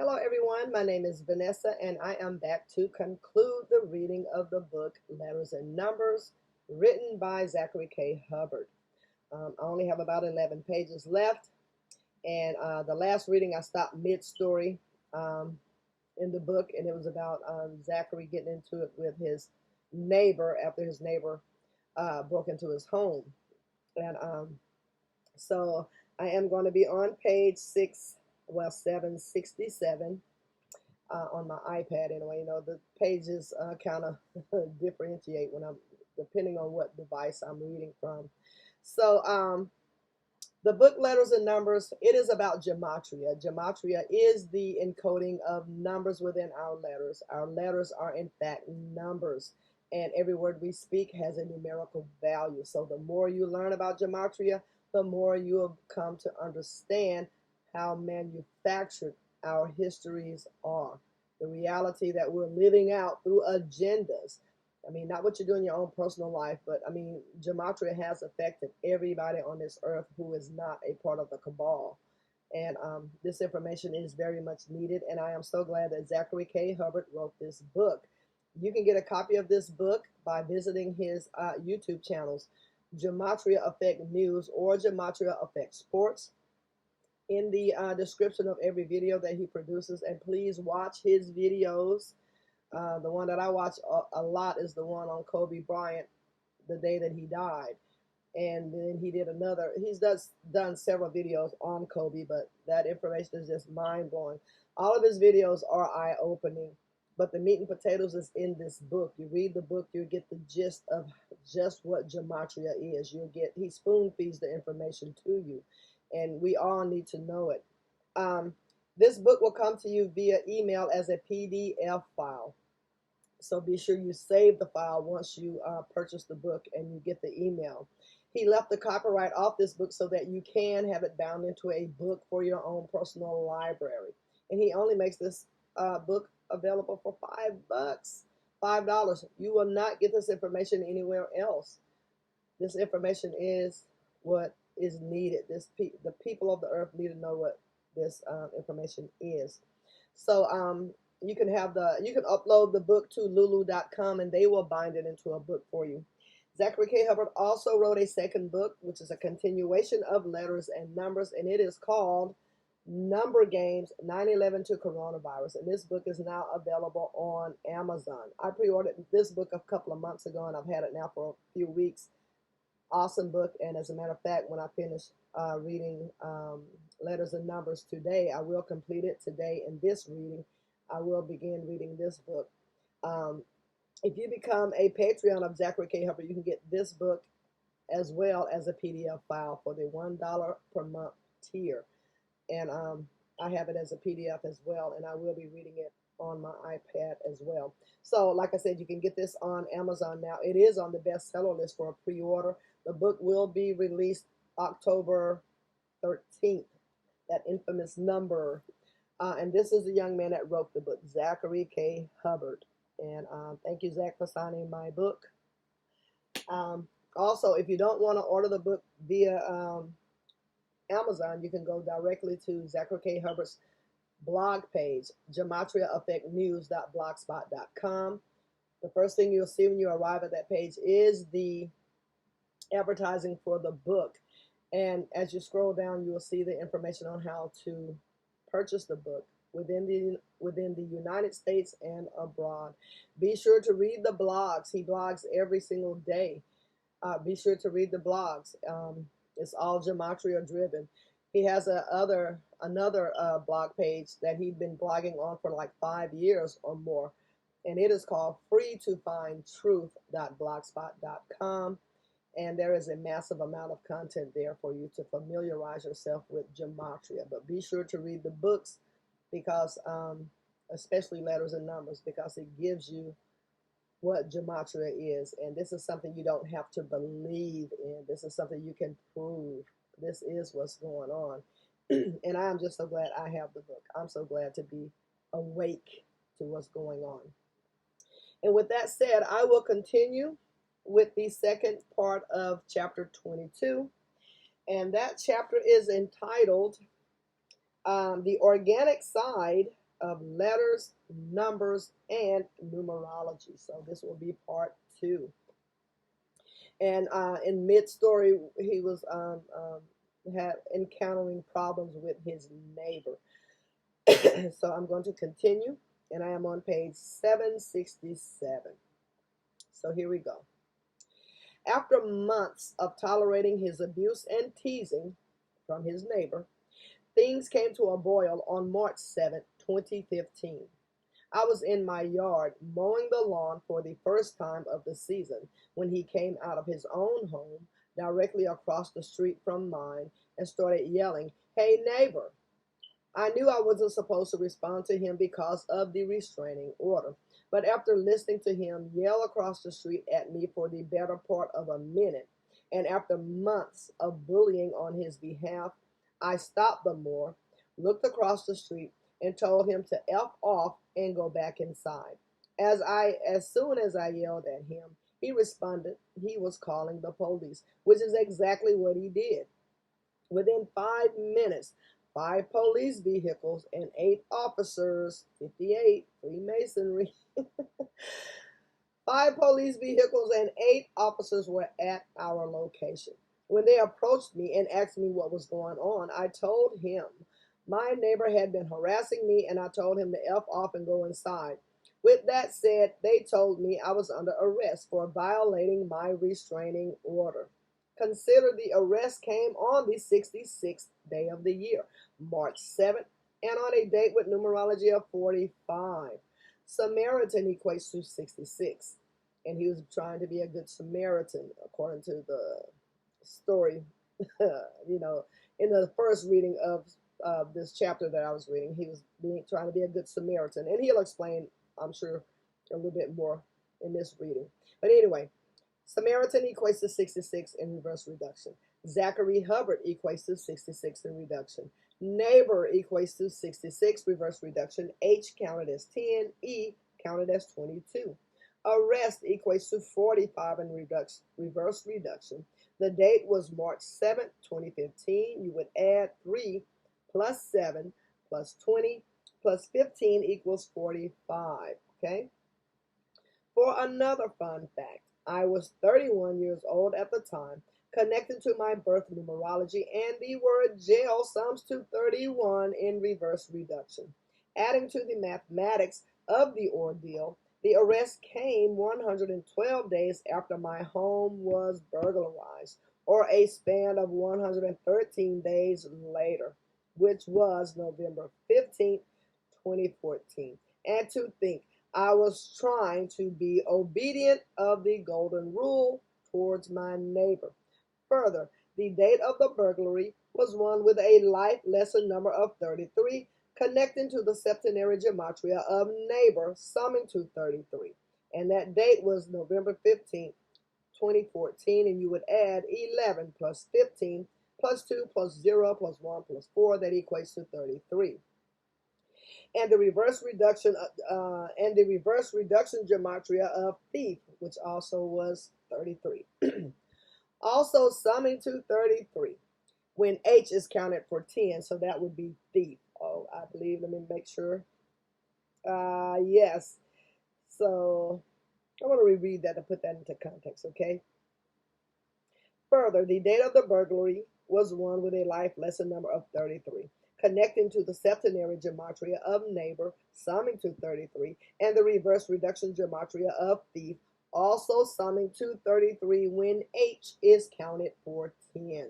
Hello, everyone. My name is Vanessa, and I am back to conclude the reading of the book Letters and Numbers, written by Zachary K. Hubbard. I only have about 11 pages left, and the last reading I stopped mid-story in the book, and it was about Zachary getting into it with his neighbor after his neighbor broke into his home. And so I am going to be on page 767 on my iPad anyway. You know, the pages kind of differentiate when I'm depending on what device I'm reading from. So the book Letters and Numbers, it is about gematria. Gematria is the encoding of numbers within our letters. Our letters are in fact numbers, and every word we speak has a numerical value. So the more you learn about gematria, the more you will come to understand how manufactured our histories are. The reality that we're living out through agendas. I mean, not what you do in your own personal life, but I mean, gematria has affected everybody on this earth who is not a part of the cabal. And this information is very much needed. And I am so glad that Zachary K. Hubbard wrote this book. You can get a copy of this book by visiting his YouTube channels, Gematria Effect News or Gematria Effect Sports, in the description of every video that he produces. And please watch his videos. The one that I watch a lot is the one on Kobe Bryant, the day that he died. And then he did another, he's done several videos on Kobe, but that information is just mind-blowing. All of his videos are eye-opening, but the meat and potatoes is in this book. You read the book, you get the gist of just what gematria is. He spoon feeds the information to you, and we all need to know it. This book will come to you via email as a PDF file. So be sure you save the file once you purchase the book and you get the email. He left the copyright off this book so that you can have it bound into a book for your own personal library. And he only makes this book available for $5. $5. You will not get this information anywhere else. This information is what is needed. The people of the earth need to know what this information is. So you can upload the book to lulu.com and they will bind it into a book for you. Zachary K. Hubbard also wrote a second book, which is a continuation of Letters and Numbers, and it is called Number Games 9/11 to Coronavirus. And this book is now available on Amazon. I pre-ordered this book a couple of months ago, and I've had it now for a few weeks. Awesome book. And as a matter of fact, when I finish reading Letters and Numbers today, I will complete it today in this reading. I will begin reading this book. If you become a Patreon of Zachary K. Hubbard, you can get this book as well as a PDF file for the $1 per month tier. And I have it as a PDF as well, and I will be reading it on my iPad as well. So like I said, you can get this on Amazon now. It is on the bestseller list for a pre-order. The book will be released October 13th, that infamous number. And this is the young man that wrote the book, Zachary K. Hubbard. And thank you, Zach, for signing my book. Also, if you don't want to order the book via Amazon, you can go directly to Zachary K. Hubbard's blog page, gematriaeffectnews.blogspot.com. The first thing you'll see when you arrive at that page is the advertising for the book. And as you scroll down, you will see the information on how to purchase the book within the United States and abroad. Be sure to read the blogs. He blogs every single day. Be sure to read the blogs. It's all gematria driven. He has another blog page that he'd been blogging on for like 5 years or more, and it is called freetofindtruth.blogspot.com. And there is a massive amount of content there for you to familiarize yourself with gematria. But be sure to read the books, because especially Letters and Numbers, because it gives you what gematria is. And this is something you don't have to believe in. This is something you can prove. This is what's going on. And I'm just so glad I have the book. I'm so glad to be awake to what's going on. And with that said, I will continue with the second part of chapter 22. And that chapter is entitled The Organic Side of letters, numbers, and numerology. So this will be part 2. And in mid-story, he was had encountering problems with his neighbor. So I'm going to continue, and I am on page 767. So here we go. After months of tolerating his abuse and teasing from his neighbor, things came to a boil on March 7, 2015. I was in my yard mowing the lawn for the first time of the season when he came out of his own home directly across the street from mine and started yelling, "Hey neighbor." I knew I wasn't supposed to respond to him because of the restraining order, but after listening to him yell across the street at me for the better part of a minute, and after months of bullying on his behalf, I stopped the mower, looked across the street, and told him to F off and go back inside. As soon as I yelled at him, he responded he was calling the police, which is exactly what he did. Within 5 minutes, 5 police vehicles and 8 officers, 58, Freemasonry, 5 police vehicles and 8 officers were at our location. When they approached me and asked me what was going on, I told him my neighbor had been harassing me, and I told him to F off and go inside. With that said, they told me I was under arrest for violating my restraining order. Consider the arrest came on the 66th day of the year, March 7th, and on a date with numerology of 45. Samaritan equates to 66, and he was trying to be a good Samaritan, according to the story. In the first reading of this chapter that I was reading, he was trying to be a good Samaritan, and he'll explain, I'm sure, a little bit more in this reading. But anyway, Samaritan equates to 66 in reverse reduction. Zachary Hubbard equates to 66 in reduction. Neighbor equates to 66 reverse reduction. H counted as 10. E counted as 22. Arrest equates to 45 in reverse reduction. The date was March 7th, 2015. You would add 3 plus 7 plus 20 plus 15 equals 45. Okay? For another fun fact, I was 31 years old at the time, connected to my birth numerology, and the word jail sums to 31 in reverse reduction. Adding to the mathematics of the ordeal, the arrest came 112 days after my home was burglarized, or a span of 113 days later, which was November 15th, 2014. And to think, I was trying to be obedient of the golden rule towards my neighbor. Further, the date of the burglary was one with a life lesson number of 33, connecting to the septenary gematria of neighbor, summing to 33. And that date was November 15th, 2014, and you would add 11 plus 15 plus 2 plus 0 plus 1 plus 4, that equates to 33. And the reverse reduction gematria of thief, which also was 33. Also summing to 33 when H is counted for 10, so that would be thief. Oh, I believe, let me make sure. Yes. So I want to reread that to put that into context, okay? Further, the date of the burglary was one with a life lesson number of 33, connecting to the septenary gematria of neighbor, summing to 33, and the reverse reduction gematria of thief, also summing to 33 when H is counted for 10.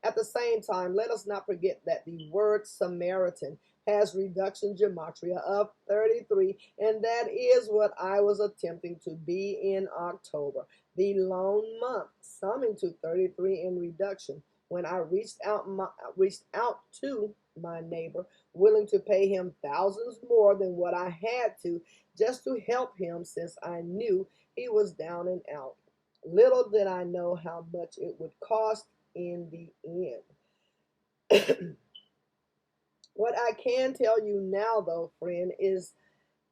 At the same time, let us not forget that the word Samaritan has reduction gematria of 33, and that is what I was attempting to be in October, the lone month, summing to 33 in reduction, when I reached out to my neighbor, willing to pay him thousands more than what I had to just to help him, since I knew he was down and out. Little did I know how much it would cost in the end. What I can tell you now, though, friend, is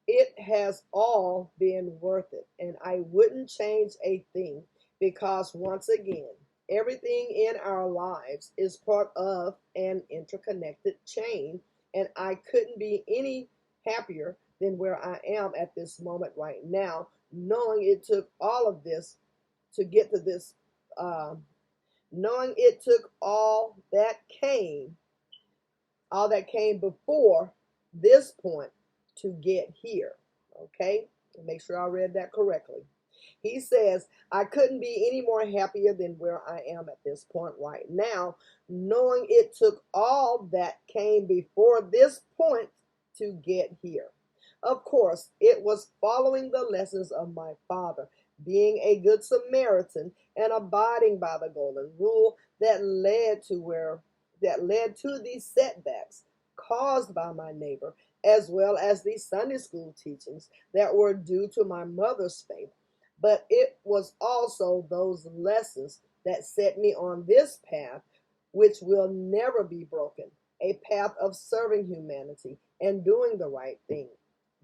it has all been worth it, and I wouldn't change a thing, because once again, everything in our lives is part of an interconnected chain, and I couldn't be any happier than where I am at this moment right now, knowing it took all of this to get to this, uh, knowing it took all that came before this point to get here. Okay? Make sure I read that correctly. He says, I couldn't be any more happier than where I am at this point right now, knowing it took all that came before this point to get here. Of course, it was following the lessons of my father, being a good Samaritan and abiding by the golden rule that led to these setbacks caused by my neighbor, as well as the Sunday school teachings that were due to my mother's faith. But it was also those lessons that set me on this path, which will never be broken, a path of serving humanity and doing the right thing.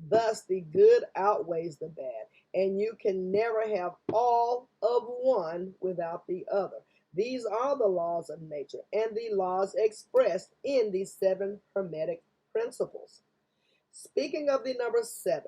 Thus, the good outweighs the bad, and you can never have all of one without the other. These are the laws of nature and the laws expressed in the 7 Hermetic principles. Speaking of the number 7,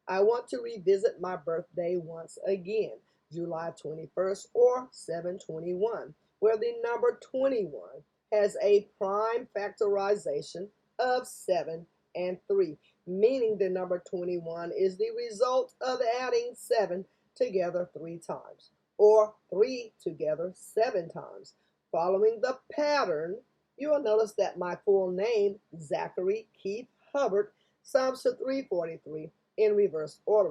I want to revisit my birthday once again, July 21st or 721, where the number 21 has a prime factorization of 7 and 3, meaning the number 21 is the result of adding 7 together 3 times, or 3 together 7 times. Following the pattern, you will notice that my full name, Zachary Keith Hubbard, sums to 343 in reverse order,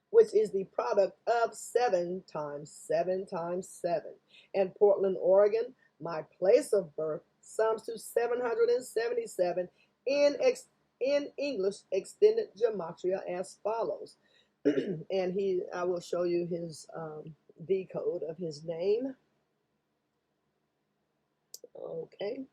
which is the product of 7 times 7 times 7. And Portland, Oregon, my place of birth, sums to 777 in English extended gematria as follows. And I will show you his decode of his name. Okay.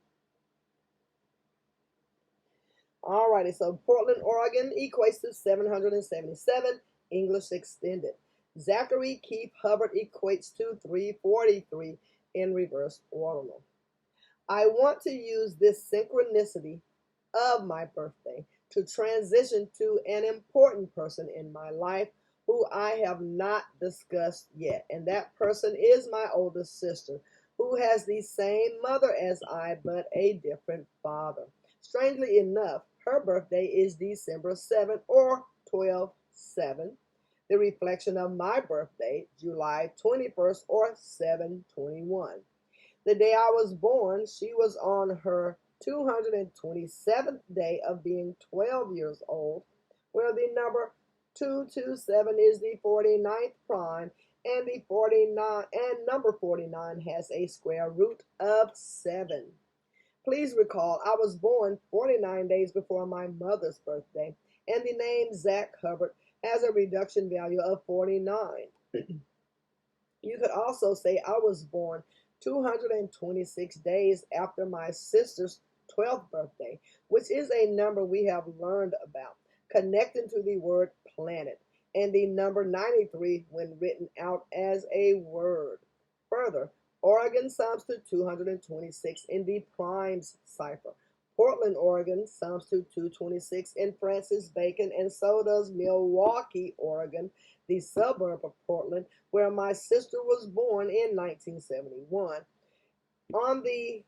Alrighty, so Portland, Oregon equates to 777, English extended. Zachary Keith Hubbard equates to 343 in reverse order. I want to use this synchronicity of my birthday to transition to an important person in my life who I have not discussed yet. And that person is my oldest sister, who has the same mother as I, but a different father. Strangely enough, her birthday is December 7th or 12/7, the reflection of my birthday, July 21st or 7/21. The day I was born, she was on her 227th day of being 12 years old, where the number 227 is the 49th prime, and the 49 and number 49 has a square root of 7. Please recall, I was born 49 days before my mother's birthday, and the name Zach Hubbard has a reduction value of 49. You could also say I was born 226 days after my sister's 12th birthday, which is a number we have learned about, connecting to the word planet, and the number 93 when written out as a word. Further, Oregon sums to 226 in the primes cipher. Portland, Oregon sums to 226 in Francis Bacon, and so does Milwaukee, Oregon, the suburb of Portland, where my sister was born in 1971, on the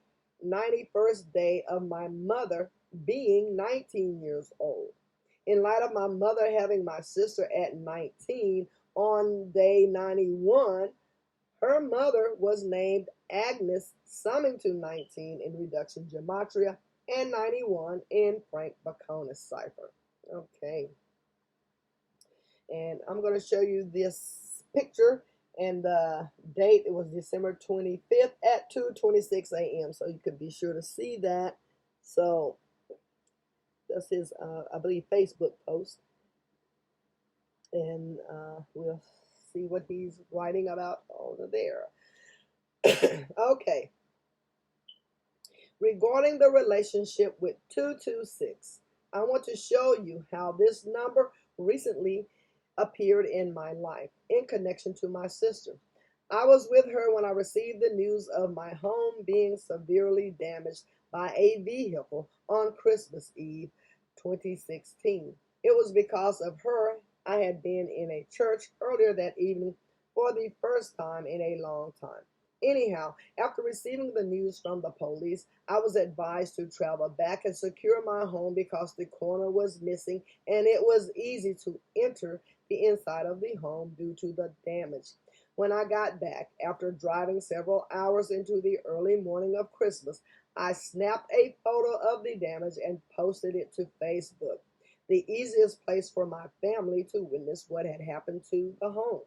91st day of my mother being 19 years old. In light of my mother having my sister at 19, on day 91, her mother was named Agnes, summing to 19 in reduction gematria and 91 in Frank Baconis cipher. Okay. And I'm going to show you this picture, and the date, it was December 25th at 2:26 a.m. So you could be sure to see that. So that's his, I believe, Facebook post. And we'll see what he's writing about over there. Okay. Regarding the relationship with 226, I want to show you how this number recently appeared in my life in connection to my sister. I was with her when I received the news of my home being severely damaged by a vehicle on Christmas Eve 2016. It was because of her I had been in a church earlier that evening for the first time in a long time. Anyhow, after receiving the news from the police, I was advised to travel back and secure my home because the corner was missing and it was easy to enter the inside of the home due to the damage. When I got back, after driving several hours into the early morning of Christmas, I snapped a photo of the damage and posted it to Facebook, the easiest place for my family to witness what had happened to the home.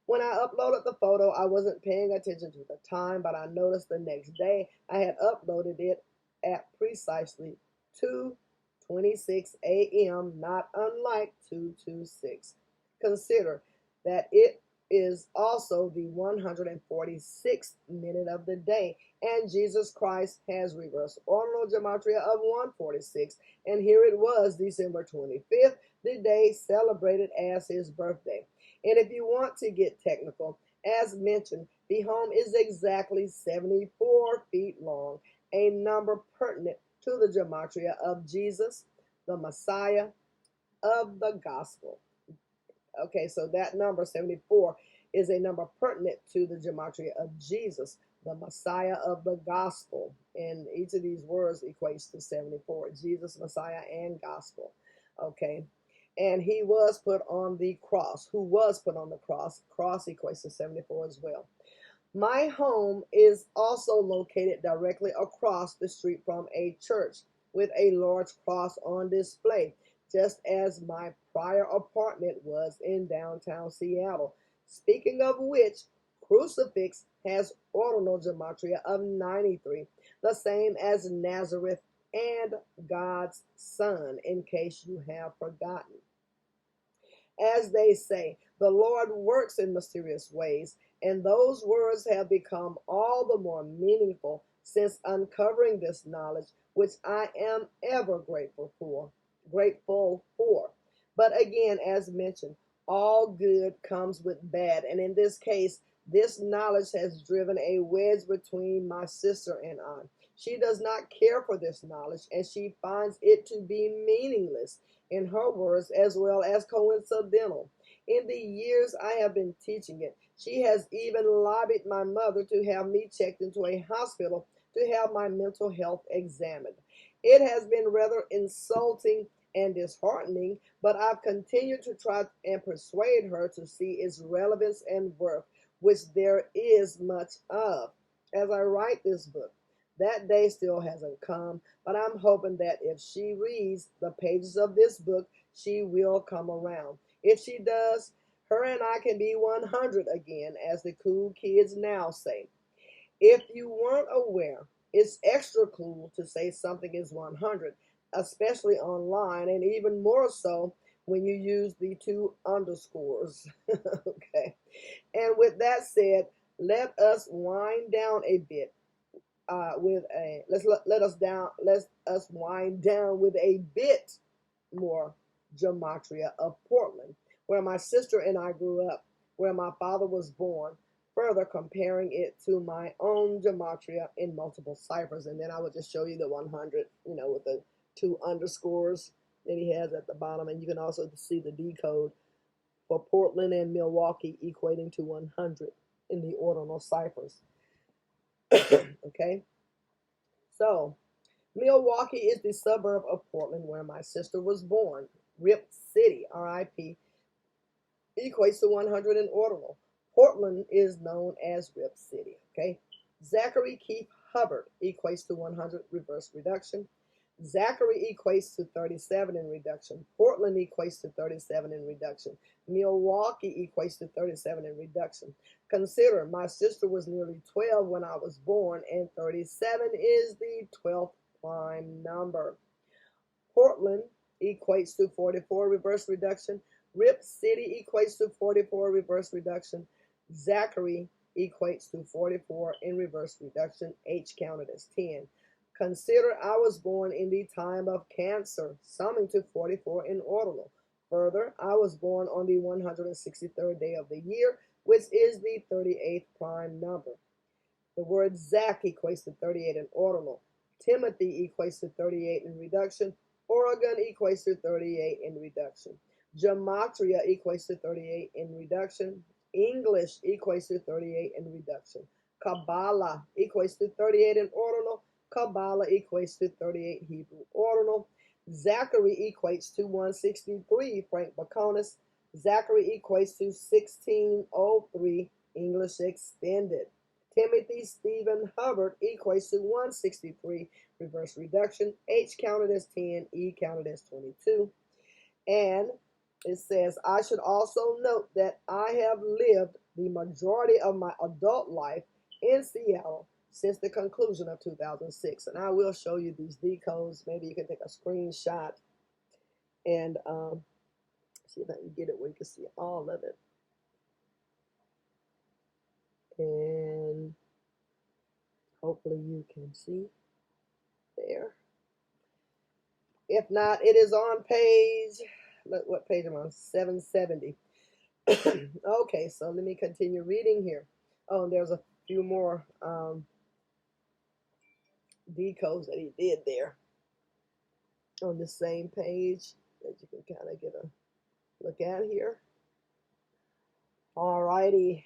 When I uploaded the photo, I wasn't paying attention to the time, but I noticed the next day I had uploaded it at precisely 2:26 a.m., not unlike 226. Consider that it is also the 146th minute of the day, and Jesus Christ has reversed ordinal gematria of 146, and here it was, December 25th, the day celebrated as his birthday. And if you want to get technical, as mentioned, the home is exactly 74 feet long, a number pertinent to the gematria of Jesus, the Messiah of the gospel. Okay, so that number 74 is a number pertinent to the gematria of Jesus, the Messiah of the gospel. And each of these words equates to 74, Jesus, Messiah, and gospel. Okay. And he was put on the cross. Who was put on the cross? Cross equates to 74 as well. My home is also located directly across the street from a church with a large cross on display, just as my prior apartment was in downtown Seattle. Speaking of which, crucifix has ordinal gematria of 93, the same as Nazareth and God's Son, in case you have forgotten. As they say, the Lord works in mysterious ways, and those words have become all the more meaningful since uncovering this knowledge, which I am ever grateful for. But again, as mentioned, all good comes with bad, and in this case, this knowledge has driven a wedge between my sister and I. She does not care for this knowledge, and she finds it to be meaningless, in her words, as well as coincidental. In the years I have been teaching it, she has even lobbied my mother to have me checked into a hospital to have my mental health examined. It has been rather insulting and disheartening, but I've continued to try and persuade her to see its relevance and worth, which there is much of. As I write this book, that day still hasn't come, but I'm hoping that if she reads the pages of this book, she will come around. If she does, her and I can be 100 again, as the cool kids now say. If you weren't aware, it's extra cool to say something is 100, especially online, and even more so when you use the two underscores. Okay. And with that said, let us wind down a bit let us wind down with a bit more gematria of Portland, where my sister and I grew up, where my father was born, further comparing it to my own gematria in multiple ciphers. And then I would just show you the 100, with the two underscores that he has at the bottom. And you can also see the decode for Portland and Milwaukee equating to 100 in the ordinal ciphers. Okay. So, Milwaukee is the suburb of Portland where my sister was born. Rip City, RIP, equates to 100 in ordinal. Portland is known as Rip City, okay? Zachary Keith Hubbard equates to 100 reverse reduction. Zachary equates to 37 in reduction. Portland equates to 37 in reduction. Milwaukee equates to 37 in reduction. Consider my sister was nearly 12 when I was born, and 37 is the 12th prime number. Portland equates to 44 reverse reduction. Rip City equates to 44 reverse reduction. Zachary equates to 44 in reverse reduction. H counted as 10. Consider I was born in the time of Cancer, summing to 44 in ordinal. Further, I was born on the 163rd day of the year, which is the 38th prime number. The word Zach equates to 38 in ordinal. Timothy equates to 38 in reduction. Oregon equates to 38 in reduction. Gematria equates to 38 in reduction. English equates to 38 in reduction. Kabbalah equates to 38 in ordinal. Kabbalah equates to 38 Hebrew ordinal. Zachary equates to 163 Frank Baconis. Zachary equates to 1603 English extended. Timothy Stephen Hubbard equates to 163 reverse reduction. H counted as 10, E counted as 22. And it says, I should also note that I have lived the majority of my adult life in Seattle since the conclusion of 2006. And I will show you these decodes. Maybe you can take a screenshot and see if I can get it where you can see all of it. And hopefully you can see there. If not, it is on page, what page am I on? 770. Okay, so let me continue reading here. Oh, and there's a few more decodes that he did there on the same page that you can kind of get a look at here. Alrighty.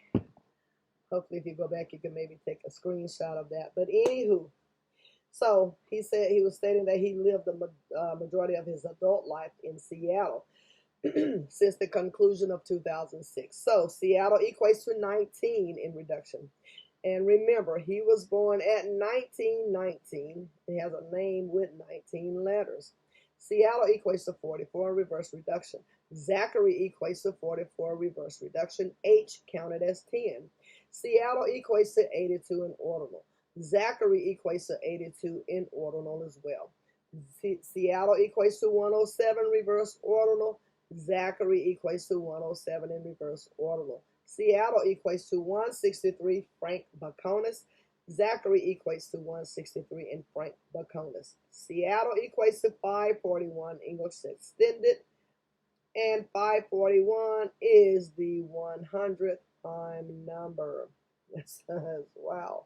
Hopefully if you go back, you can maybe take a screenshot of that. But anywho, so he said he was stating that he lived the majority of his adult life in Seattle since the conclusion of 2006. So Seattle equates to 19 in reduction. And remember, he was born at 1919. He has a name with 19 letters. Seattle equates to 44 in reverse reduction. Zachary equates to 44 reverse reduction. H counted as 10. Seattle equates to 82 in ordinal. Zachary equates to 82 in ordinal as well. Seattle equates to 107 reverse ordinal. Zachary equates to 107 in reverse ordinal. Seattle equates to 163 Frank Baconis. Zachary equates to 163 in Frank Baconis. Seattle equates to 541 English extended. And 541 is the 100th prime number. Wow.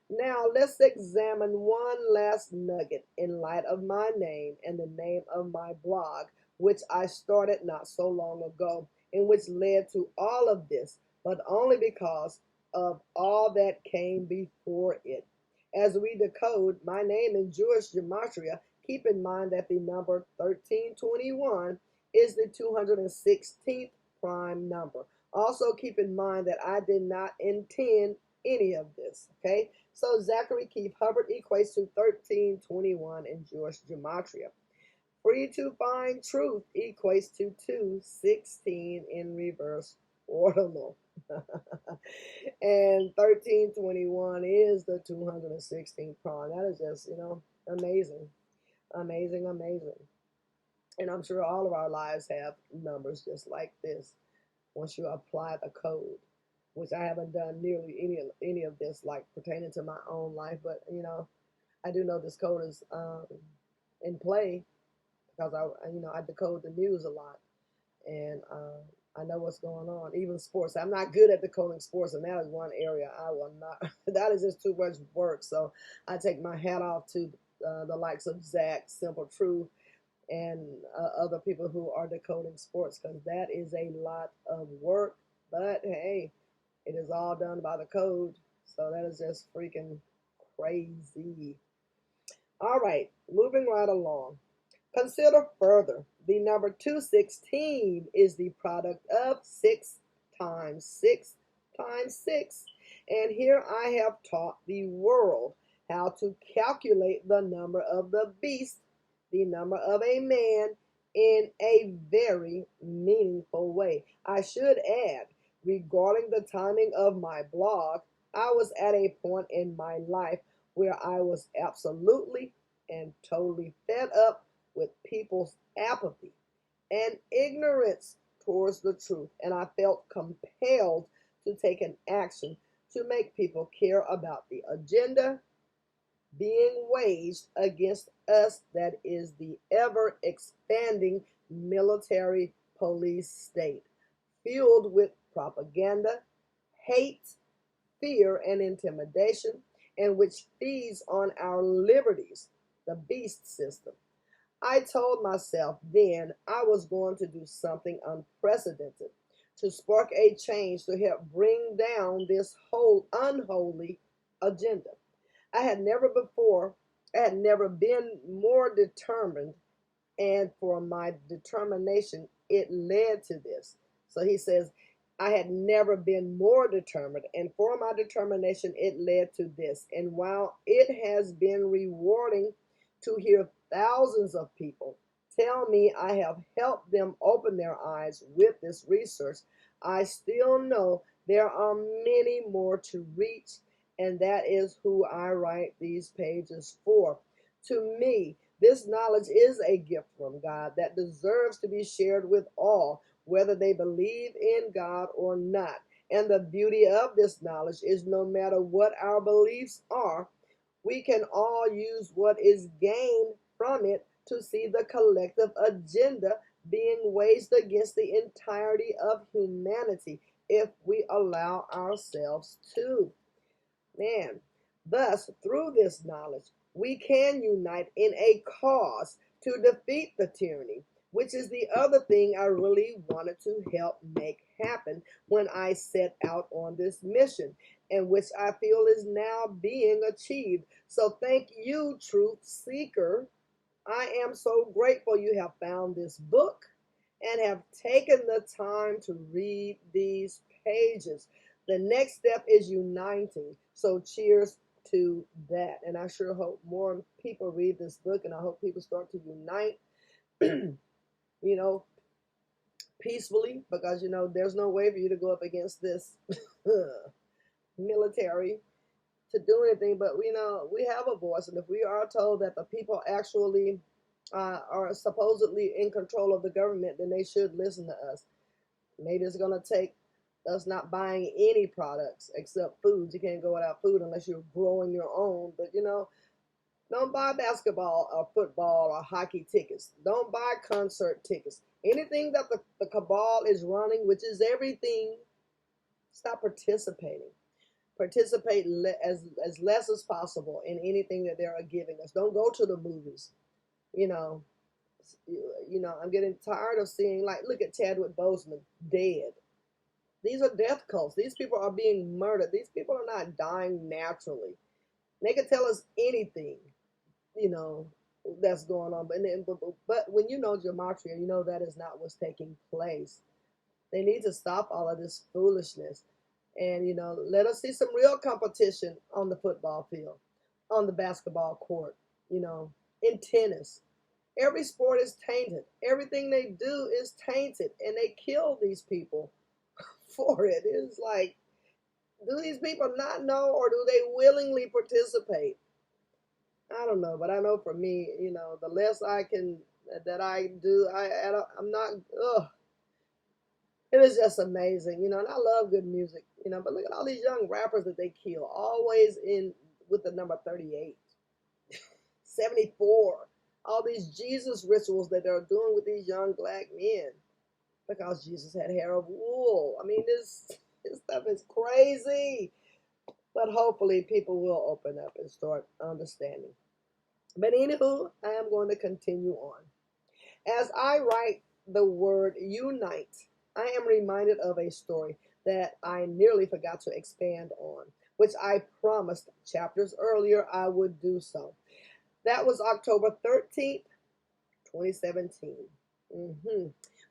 Now let's examine one last nugget in light of my name and the name of my blog, which I started not so long ago, and which led to all of this, but only because of all that came before it. As we decode my name in Jewish Gematria, keep in mind that the number 1321 is the 216th prime number. Also keep in mind that I did not intend any of this, okay? So Zachary Keith Hubbard equates to 1321 in Jewish Gematria. Free to find truth equates to 216 in reverse ordinal. And 1321 is the 216th prime. That is just, amazing. Amazing, amazing. And I'm sure all of our lives have numbers just like this once you apply the code, which I haven't done nearly any of this like pertaining to my own life. But, I do know this code is in play because I decode the news a lot, and I know what's going on. Even sports, I'm not good at decoding sports, and that is one area I will not. That is just too much work. So I take my hat off to the likes of Zach, Simple Truth, and other people who are decoding sports, because that is a lot of work. But hey, it is all done by the code, so that is just freaking crazy. All right, moving right along. Consider further, the number 216 is the product of 6 times 6 times 6. And here I have taught the world how to calculate the number of the beast, the number of a man, in a very meaningful way. I should add, regarding the timing of my blog, I was at a point in my life where I was absolutely and totally fed up with people's apathy and ignorance towards the truth, and I felt compelled to take an action to make people care about the agenda being waged against us, that is the ever expanding military police state, fueled with propaganda, hate, fear, and intimidation, and which feeds on our liberties, the beast system. I told myself then I was going to do something unprecedented to spark a change to help bring down this whole unholy agenda. I had never before, I had never been more determined, and for my determination, it led to this. So he says, I had never been more determined, and for my determination, it led to this. And while it has been rewarding to hear thousands of people tell me I have helped them open their eyes with this research, I still know there are many more to reach, and that is who I write these pages for. To me, this knowledge is a gift from God that deserves to be shared with all, whether they believe in God or not. And the beauty of this knowledge is no matter what our beliefs are, we can all use what is gained from it to see the collective agenda being waged against the entirety of humanity if we allow ourselves to. Man, thus, through this knowledge, we can unite in a cause to defeat the tyranny, which is the other thing I really wanted to help make happen when I set out on this mission, and which I feel is now being achieved. So thank you, Truth Seeker. I am so grateful you have found this book and have taken the time to read these pages. The next step is uniting. So cheers to that. And I sure hope more people read this book, and I hope people start to unite, you know, peacefully, because, there's no way for you to go up against this military to do anything. But we have a voice, and if we are told that the people actually are supposedly in control of the government, then they should listen to us. Maybe it's going to take us not buying any products except foods. You can't go without food unless you're growing your own. But don't buy basketball or football or hockey tickets. Don't buy concert tickets. Anything that the cabal is running, which is everything, stop participating. Participate as less as possible in anything that they are giving us. Don't go to the movies. I'm getting tired of seeing, like, look at Chadwick Boseman, dead. These are death cults. These people are being murdered. These people are not dying naturally. They can tell us anything, that's going on. But when you know Gematria, you know that is not what's taking place. They need to stop all of this foolishness. And, let us see some real competition on the football field, on the basketball court, in tennis. Every sport is tainted. Everything they do is tainted. And they kill these people for it. It's like, do these people not know, or do they willingly participate? I don't know, but I know for me, the less I do, I'm not, ugh. It is just amazing, and I love good music, but look at all these young rappers that they kill, always in with the number 38, 74, all these Jesus rituals that they're doing with these young black men, because Jesus had hair of wool. I mean, this stuff is crazy, but hopefully people will open up and start understanding. But anywho, I am going to continue on. As I write the word unite, I am reminded of a story that I nearly forgot to expand on, which I promised chapters earlier I would do so. That was October 13th, 2017.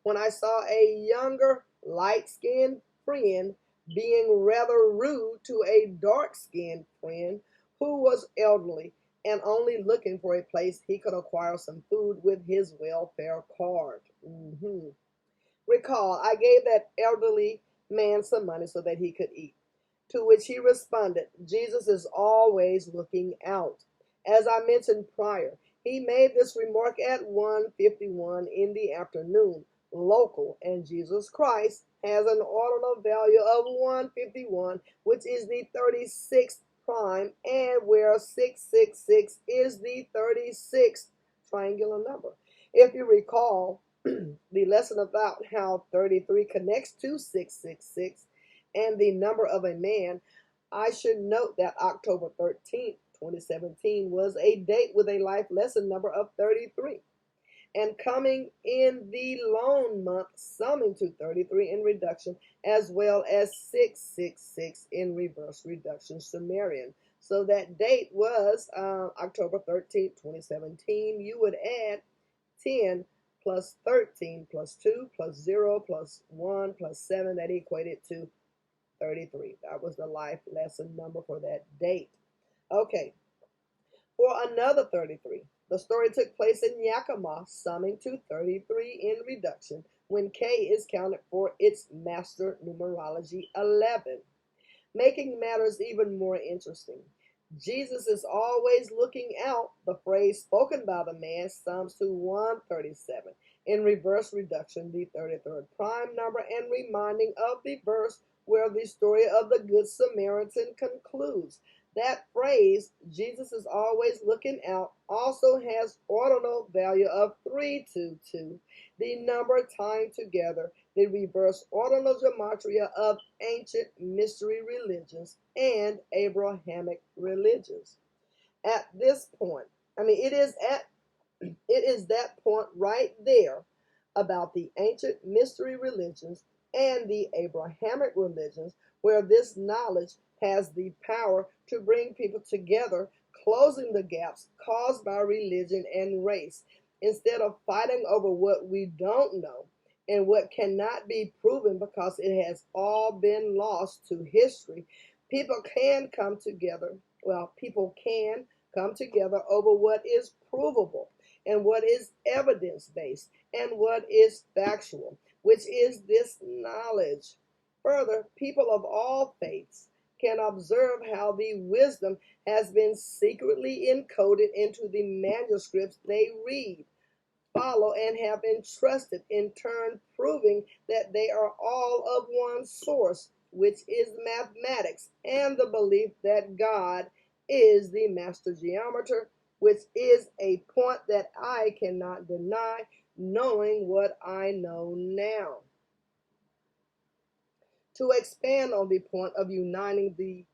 When I saw a younger, light-skinned friend being rather rude to a dark-skinned friend who was elderly and only looking for a place he could acquire some food with his welfare card. Recall, I gave that elderly man some money so that he could eat. To which he responded, Jesus is always looking out. As I mentioned prior, he made this remark at 1:51 in the afternoon, local, and Jesus Christ has an ordinal value of 151, which is the 36th prime, and where 666 is the 36th triangular number. If you recall the lesson about how 33 connects to 666 and the number of a man, I should note that October 13th, 2017 was a date with a life lesson number of 33. and coming in the lone month, summing to 33 in reduction, as well as 666 in reverse reduction Sumerian. So that date was October 13th, 2017. You would add 10 plus 13 plus 2 plus 0 plus 1 plus 7. That equated to 33. That was the life lesson number for that date. Okay, for another 33. The story took place in Yakima, summing to 33 in reduction, when K is counted for its master numerology 11. Making matters even more interesting, Jesus is always looking out, the phrase spoken by the man sums to 137. In reverse reduction, the 33rd prime number, and reminding of the verse where the story of the Good Samaritan concludes. That phrase, Jesus is always looking out, also has ordinal value of 322, the number tying together the reverse ordinal gematria of ancient mystery religions and Abrahamic religions. At this point, it is that point right there about the ancient mystery religions and the Abrahamic religions where this knowledge has the power to bring people together, closing the gaps caused by religion and race, instead of fighting over what we don't know and what cannot be proven because it has all been lost to history. People can come together. People can come together over what is provable and what is evidence-based and what is factual, which is this knowledge. Further, people of all faiths can observe how the wisdom has been secretly encoded into the manuscripts they read, follow, and have entrusted, in turn proving that they are all of one source, which is mathematics, and the belief that God is the master geometer, which is a point that I cannot deny, knowing what I know now. To expand on the point of uniting the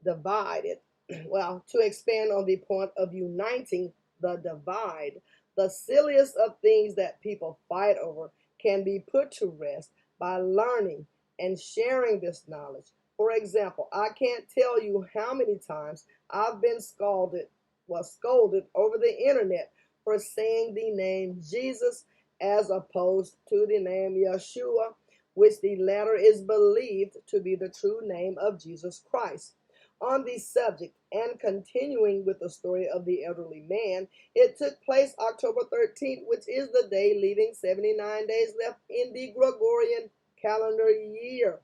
divided, to expand on the point of uniting the divide, the silliest of things that people fight over can be put to rest by learning and sharing this knowledge. For example, I can't tell you how many times I've been scolded over the internet for saying the name Jesus as opposed to the name Yeshua, which the latter is believed to be the true name of Jesus Christ. On the subject, and continuing with the story of the elderly man, it took place October 13th, which is the day leaving 79 days left in the Gregorian calendar year.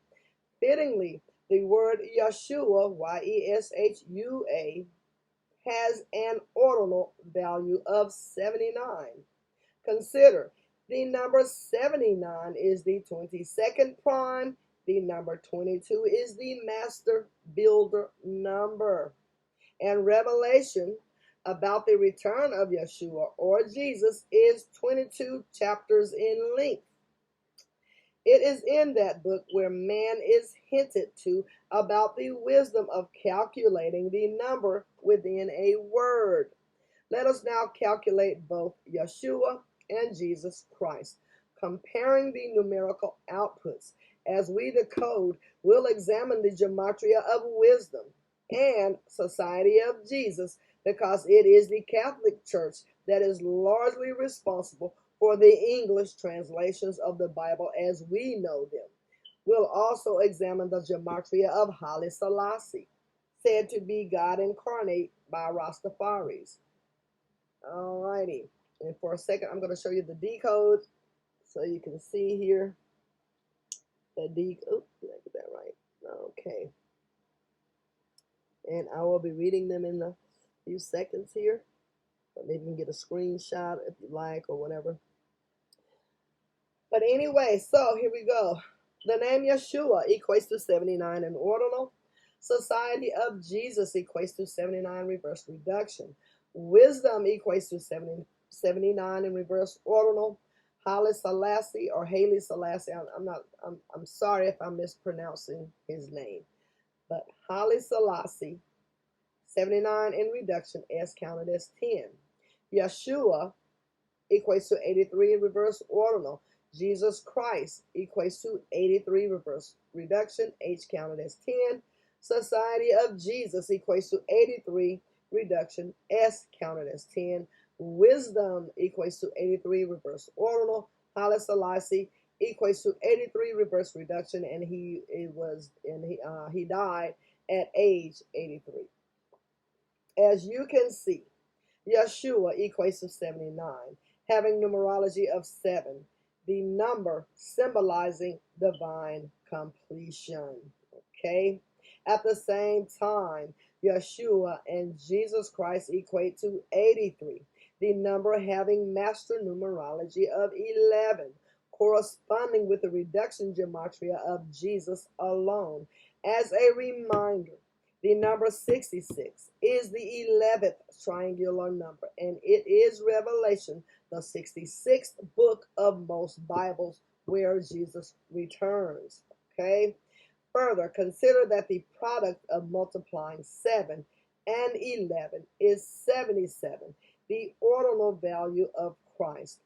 Fittingly, the word Yeshua, Y-E-S-H-U-A, has an ordinal value of 79. Consider, the number 79 is the 22nd prime. The number 22 is the master builder number. And revelation about the return of Yeshua or Jesus is 22 chapters in length. It is in that book where man is hinted to about the wisdom of calculating the number within a word. Let us now calculate both Yeshua and Jesus Christ, comparing the numerical outputs. As we decode, we'll examine the gematria of wisdom and Society of Jesus, because it is the Catholic Church that is largely responsible for the English translations of the Bible as we know them. We'll also examine the gematria of Haile Selassie, said to be God incarnate by Rastafaris. Alrighty, and for a second, I'm going to show you the decode so you can see here the decode. Did I get that right? Okay. And I will be reading them in a few seconds here. But maybe you can get a screenshot if you like or whatever. But anyway, so here we go. The name Yeshua equates to 79 in ordinal. Society of Jesus equates to 79 reverse reduction. Wisdom equates to 79 in reverse ordinal. Haile Selassie or Haile Selassie, I'm sorry if I'm mispronouncing his name, but Haile Selassie, 79 in reduction, as counted as 10. Yeshua, equates to 83 in reverse ordinal. Jesus Christ equates to 83 reverse reduction, H counted as 10. Society of Jesus equates to 83 reduction, S counted as 10. Wisdom equates to 83 reverse ordinal. Haile Selassie equates to 83 reverse reduction, and he died at age 83. As you can see, Yeshua equates to 79, having numerology of 7, the number symbolizing divine completion. Okay? At the same time, Yeshua and Jesus Christ equate to 83, the number having master numerology of 11, corresponding with the reduction gematria of Jesus alone. As a reminder, the number 66 is the 11th triangular number, and it is Revelation, the 66th book of most Bibles, where Jesus returns. Okay? Further, consider that the product of multiplying 7 and 11 is 77, the ordinal value of Christ.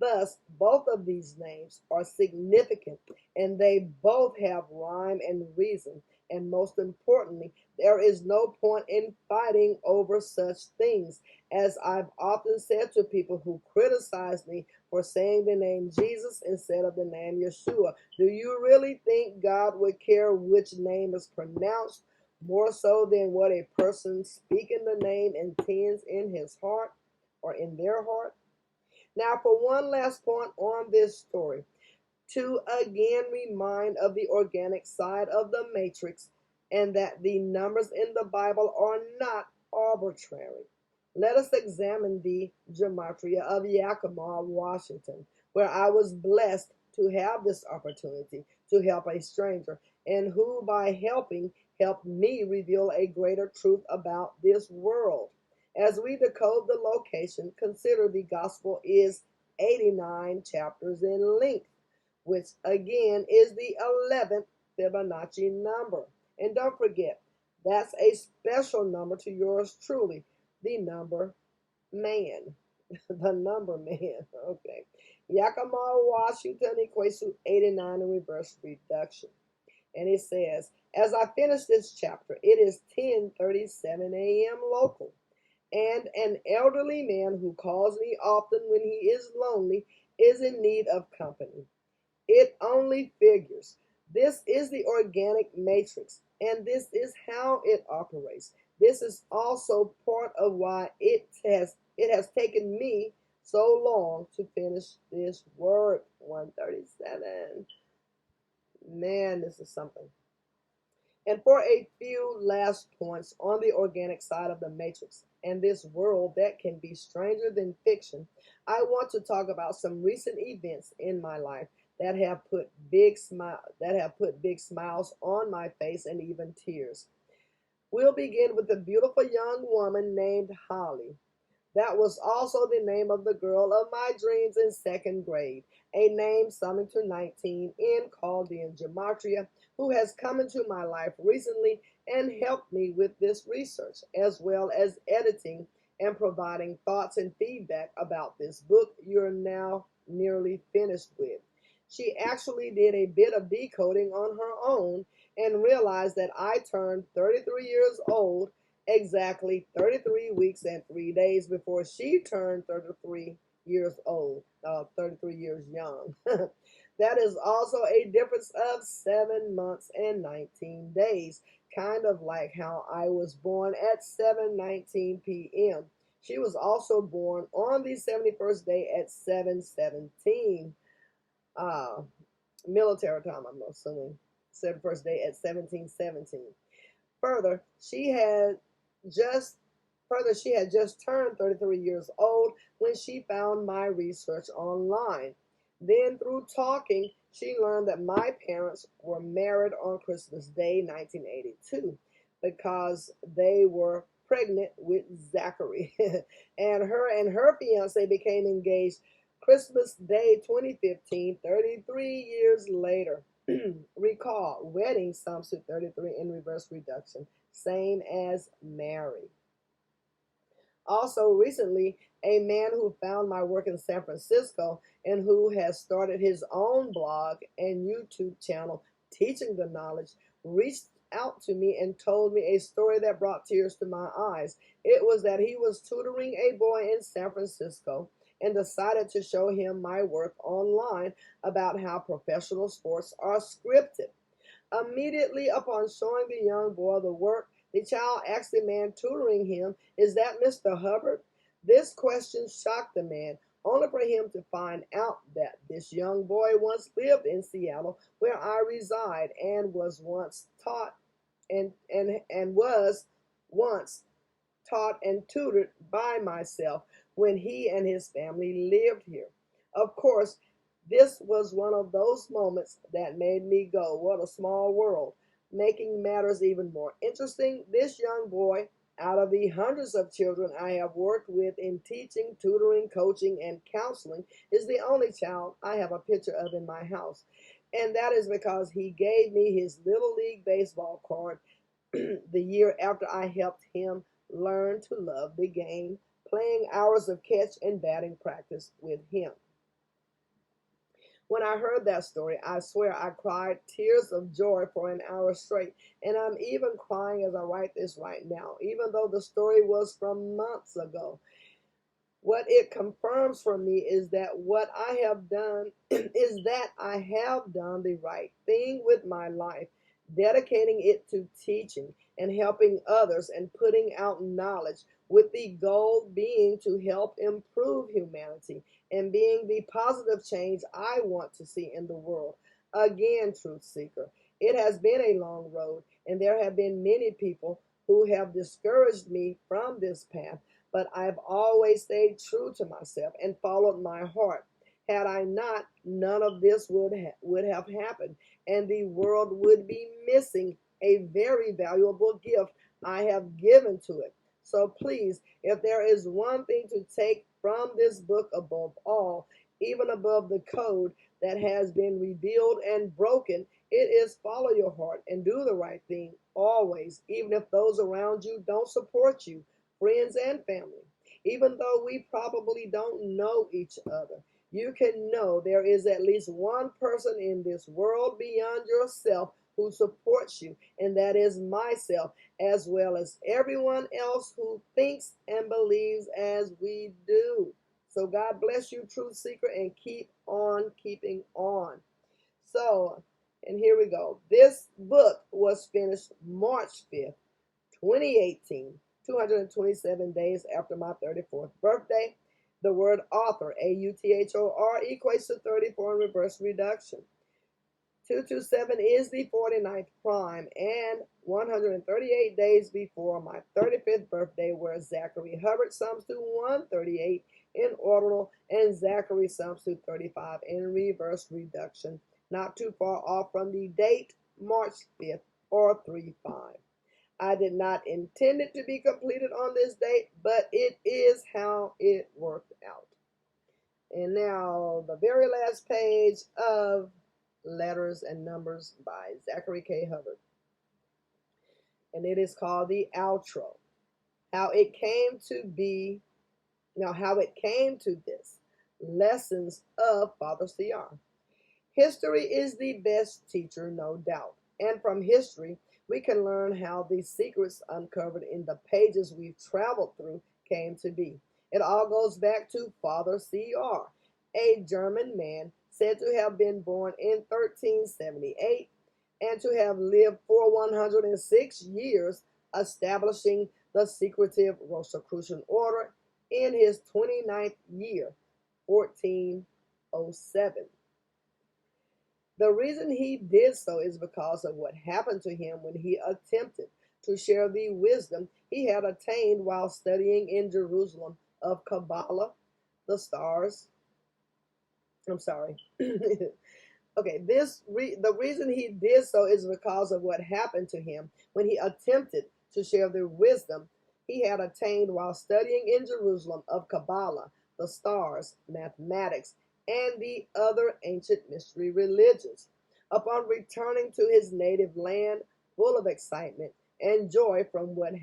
Thus, both of these names are significant, and they both have rhyme and reason. And most importantly, there is no point in fighting over such things. As I've often said to people who criticize me for saying the name Jesus instead of the name Yeshua, do you really think God would care which name is pronounced more so than what a person speaking the name intends in his heart or in their heart? Now, for one last point on this story, to again remind of the organic side of the matrix and that the numbers in the Bible are not arbitrary. Let us examine the Gematria of Yakima, Washington, where I was blessed to have this opportunity to help a stranger, and who by helping helped me reveal a greater truth about this world. As we decode the location, consider the gospel is 89 chapters in length, which again is the 11th Fibonacci number. And don't forget, that's a special number to yours truly, the number man. The number man. Okay. Yakima, Washington equates to 89 in reverse reduction. And it says, as I finish this chapter, it is 10:37 a.m. local, and an elderly man who calls me often when he is lonely is in need of company. It only figures. This is the organic matrix, and this is how it operates. This is also part of why it has taken me so long to finish this work. 137. Man, this is something. And for a few last points on the organic side of the matrix and this world that can be stranger than fiction, I want to talk about some recent events in my life that have put big smiles on my face and even tears. We'll begin with a beautiful young woman named Holly. That was also the name of the girl of my dreams in second grade, a name summing to 19 in Chaldean Gematria, who has come into my life recently and helped me with this research, as well as editing and providing thoughts and feedback about this book you're now nearly finished with. She actually did a bit of decoding on her own and realized that I turned 33 years old exactly 33 weeks and 3 days before she turned 33 years old, 33 years young. That is also a difference of 7 months and 19 days, kind of like how I was born at 7:19 p.m. She was also born on the 71st day at 7:17 military time, I'm assuming. 71st day at 17:17. Further, just she had just turned 33 years old when she found my research online. Then through talking, she learned that my parents were married on Christmas Day 1982 because they were pregnant with Zachary. And her fiance became engaged Christmas Day 2015, 33 years later. Recall, wedding sums to 33 in reverse reduction, same as married. Also, recently, a man who found my work in San Francisco and who has started his own blog and YouTube channel teaching the knowledge, reached out to me and told me a story that brought tears to my eyes. It was that he was tutoring a boy in San Francisco and decided to show him my work online about how professional sports are scripted. Immediately upon showing the young boy the work, the child asked the man tutoring him, "Is that Mr. Hubbard?" This question shocked the man, only for him to find out that this young boy once lived in Seattle, where I reside, and was once taught and was once taught and tutored by myself when he and his family lived here. Of course, this was one of those moments that made me go, "What a small world." Making matters even more interesting, this young boy, out of the hundreds of children I have worked with in teaching, tutoring, coaching, and counseling, is the only child I have a picture of in my house. And that is because he gave me his Little League baseball card the year after I helped him learn to love the game, playing hours of catch and batting practice with him. When I heard that story, I swear I cried tears of joy for an hour straight, and I'm even crying as I write this right now, even though the story was from months ago. What it confirms for me is that what I have done is that I have done the right thing with my life, dedicating it to teaching and helping others and putting out knowledge, with the goal being to help improve humanity and being the positive change I want to see in the world. Again, truth seeker, it has been a long road, and there have been many people who have discouraged me from this path, but I've always stayed true to myself and followed my heart. Had I not, none of this would have happened, and the world would be missing a very valuable gift I have given to it. So please, if there is one thing to take from this book above all, even above the code that has been revealed and broken, it is follow your heart and do the right thing always, even if those around you don't support you, friends and family. Even though we probably don't know each other, you can know there is at least one person in this world beyond yourself who supports you, and that is myself, as well as everyone else who thinks and believes as we do. So God bless you, truth seeker, and keep on keeping on. So, and here we go. This book was finished March 5th, 2018, 227 days after my 34th birthday. The word author, A-U-T-H-O-R, equates to 34 in reverse reduction. 227 is the 49th prime, and 138 days before my 35th birthday, where Zachary Hubbard sums to 138 in ordinal and Zachary sums to 35 in reverse reduction, not too far off from the date March 5th or 3-5. I did not intend it to be completed on this date, but it is how it worked out. And now the very last page of Letters and Numbers by Zachary K. Hubbard. And it is called the outro. How it came to be, how it came to this. Lessons of Father CR. History is the best teacher, no doubt. And from history, we can learn how the secrets uncovered in the pages we've traveled through came to be. It all goes back to Father CR, a German man said to have been born in 1378 and to have lived for 106 years, establishing the secretive Rosicrucian order in his 29th year, 1407. The reason he did so is because of what happened to him when he attempted to share the wisdom he had attained while studying in Jerusalem of Kabbalah, the stars. I'm sorry. Okay, the reason he did so is because of what happened to him when he attempted to share the wisdom he had attained while studying in Jerusalem of Kabbalah, the stars, mathematics, and the other ancient mystery religions. Upon returning to his native land, full of excitement and joy from what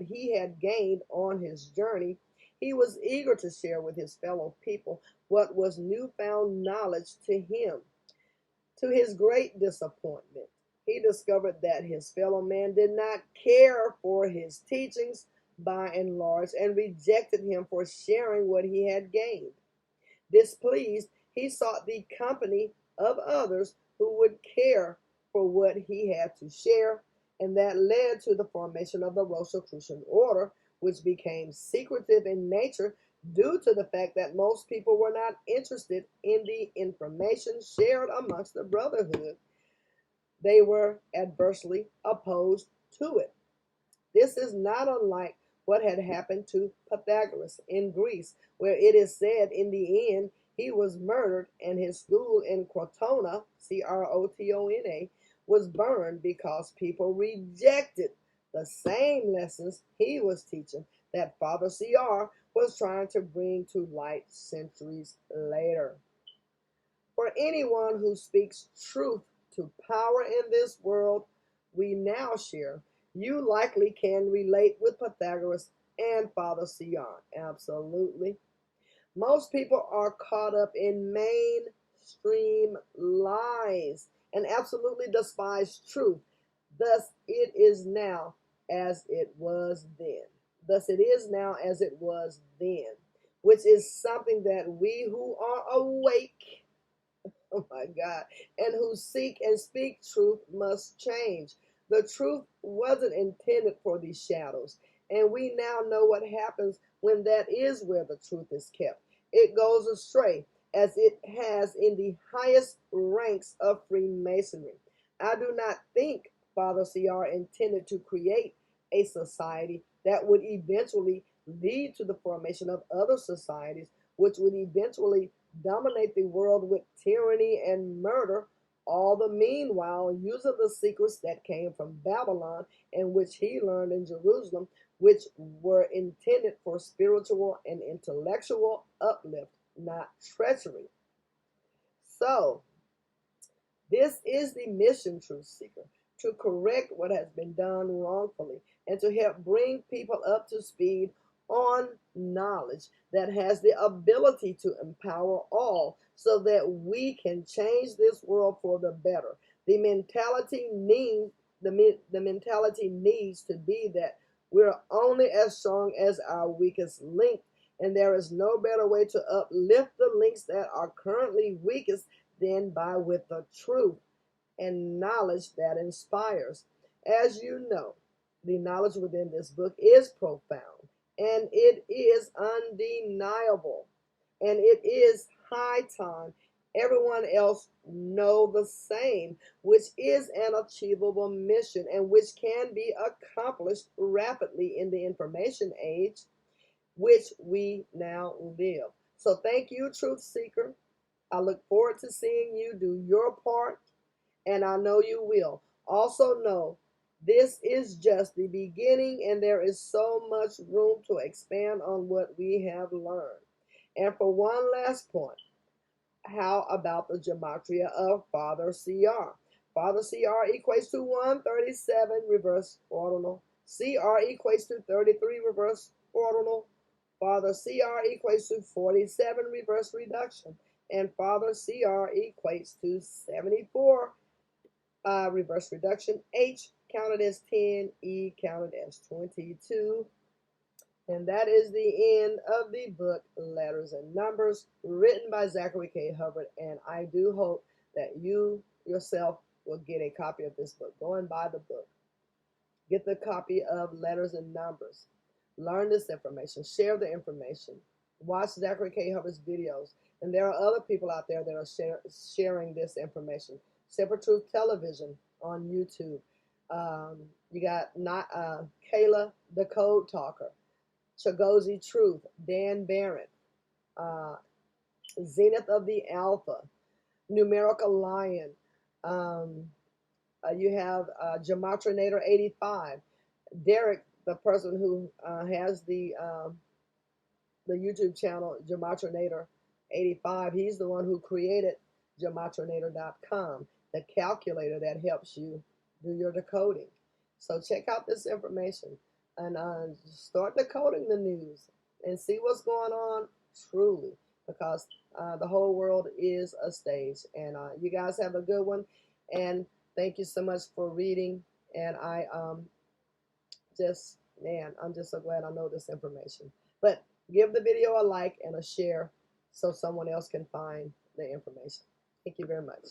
he had gained on his journey, He was eager to share with his fellow people what was newfound knowledge to him. To his great disappointment, he discovered that his fellow man did not care for his teachings by and large and rejected him for sharing what he had gained. Displeased, he sought the company of others who would care for what he had to share, and that led to the formation of the Rosicrucian order, which became secretive in nature due to the fact that most people were not interested in the information shared amongst the brotherhood. They were adversely opposed to it. This is not unlike what had happened to Pythagoras in Greece, where it is said in the end he was murdered and his school in Crotona, Crotona, was burned because people rejected the same lessons he was teaching that Father CR was trying to bring to light centuries later. For anyone who speaks truth to power in this world we now share, you likely can relate with Pythagoras and Father CR. Absolutely. Most people are caught up in mainstream lies and absolutely despise truth. Thus it is now as it was then. Thus it is now as it was then, which is something that we who are awake, oh my God, and who seek and speak truth must change. The truth wasn't intended for these shadows, and we now know what happens when that is where the truth is kept. It goes astray, as it has in the highest ranks of Freemasonry. I do not think Father CR intended to create a society that would eventually lead to the formation of other societies, which would eventually dominate the world with tyranny and murder, all the meanwhile using the secrets that came from Babylon and which he learned in Jerusalem, which were intended for spiritual and intellectual uplift, not treachery. So, this is the mission, Truth Seeker, to correct what has been done wrongfully and to help bring people up to speed on knowledge that has the ability to empower all so that we can change this world for the better. The mentality needs to be that we're only as strong as our weakest link, and there is no better way to uplift the links that are currently weakest than by with the truth and knowledge that inspires. As you know, the knowledge within this book is profound and it is undeniable, and it is high time everyone else know the same, which is an achievable mission and which can be accomplished rapidly in the information age which we now live. So thank you, Truth Seeker. I look forward to seeing you do your part, and I know you will. Also know this is just the beginning, and there is so much room to expand on what we have learned. And for one last point, how about the Gematria of Father CR? Father CR equates to 137 reverse ordinal. CR equates to 33 reverse ordinal. Father CR equates to 47 reverse reduction. And Father CR equates to 74 reverse reduction. H counted as 10, E counted as 22. And that is the end of the book, Letters and Numbers, written by Zachary K. Hubbard. And I do hope that you yourself will get a copy of this book. Go and buy the book. Get the copy of Letters and Numbers. Learn this information. Share the information. Watch Zachary K. Hubbard's videos. And there are other people out there that are sharing this information. Separate Truth Television on YouTube. You got Kayla, the Code Talker. Chagozi Truth, Dan Barrett, Zenith of the Alpha, Numerical Lion. You have Gematrinator 85, Derek, the person who has the YouTube channel Gematrinator 85. He's the one who created Gematrinator.com, the calculator that helps you do your decoding. So check out this information and start decoding the news. and see what's going on truly, because the whole world is a stage. And you guys have a good one, and thank you so much for reading. And I just, man, I'm just so glad I know this information. But give the video a like and a share so someone else can find the information. Thank you very much.